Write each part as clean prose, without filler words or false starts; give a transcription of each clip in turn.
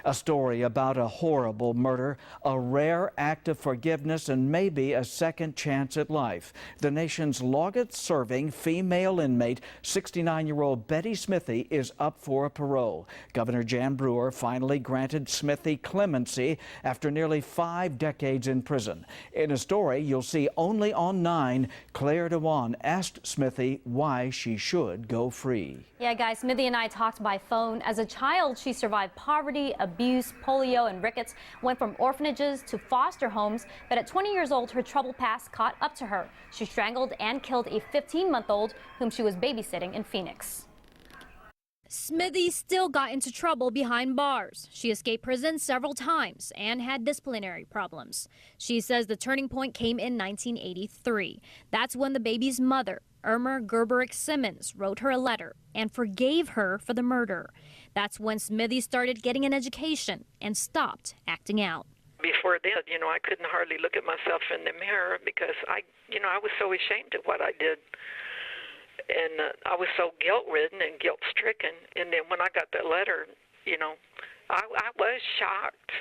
A story about a horrible murder, a rare act of forgiveness, and maybe a second chance at life. The nation's longest-serving female inmate, 69-year-old Betty Smithy, is up for parole. Governor Jan Brewer finally granted Smithy clemency after nearly 5 decades in prison. In a story you'll see only on 9, Claire Dewan asked Smithy why she should go free. Yeah, guys, Smithy and I talked by phone. As a child, she survived poverty, abuse, polio, and rickets, went from orphanages to foster homes, but at 20 years old, her troubled past caught up to her. She strangled and killed a 15-month-old whom she was babysitting in Phoenix. Smithy still got into trouble behind bars. She escaped prison several times and had disciplinary problems. She says the turning point came in 1983. That's when the baby's mother, Irma Gerberick-Simmons, wrote her a letter and forgave her for the murder. That's when Smithy started getting an education and stopped acting out. Before then, I couldn't hardly look at myself in the mirror because I was so ashamed of what I did. And I was so guilt-ridden and guilt-stricken. And then when I got that letter, I was shocked.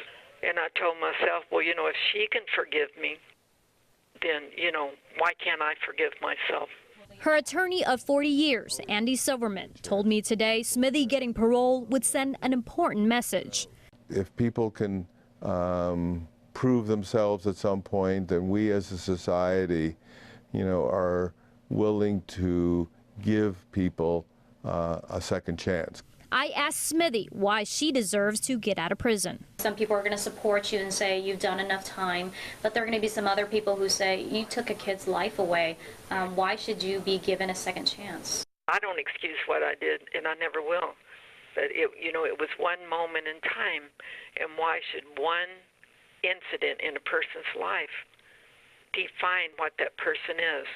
And I told myself, well, if she can forgive me, then, why can't I forgive myself? Her attorney of 40 years, Andy Silverman, told me today Smithy getting parole would send an important message. If people can prove themselves at some point, then we as a society, are willing to give people a second chance. I asked Smithy why she deserves to get out of prison. Some people are going to support you and say you've done enough time, but there are going to be some other people who say you took a kid's life away. Why should you be given a second chance? I don't excuse what I did, and I never will. But it was one moment in time, and why should one incident in a person's life define what that person is?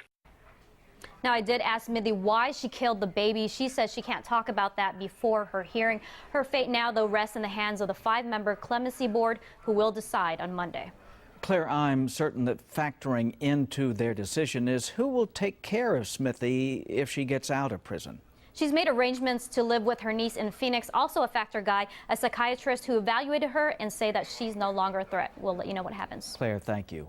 Now, I did ask Smithy why she killed the baby. She says she can't talk about that before her hearing. Her fate now, though, rests in the hands of the 5-member clemency board, who will decide on Monday. Claire, I'm certain that factoring into their decision is who will take care of Smithy if she gets out of prison. She's made arrangements to live with her niece in Phoenix. Also a factor guy, a psychiatrist who evaluated her and say that she's no longer a threat. We'll let you know what happens. Claire, thank you.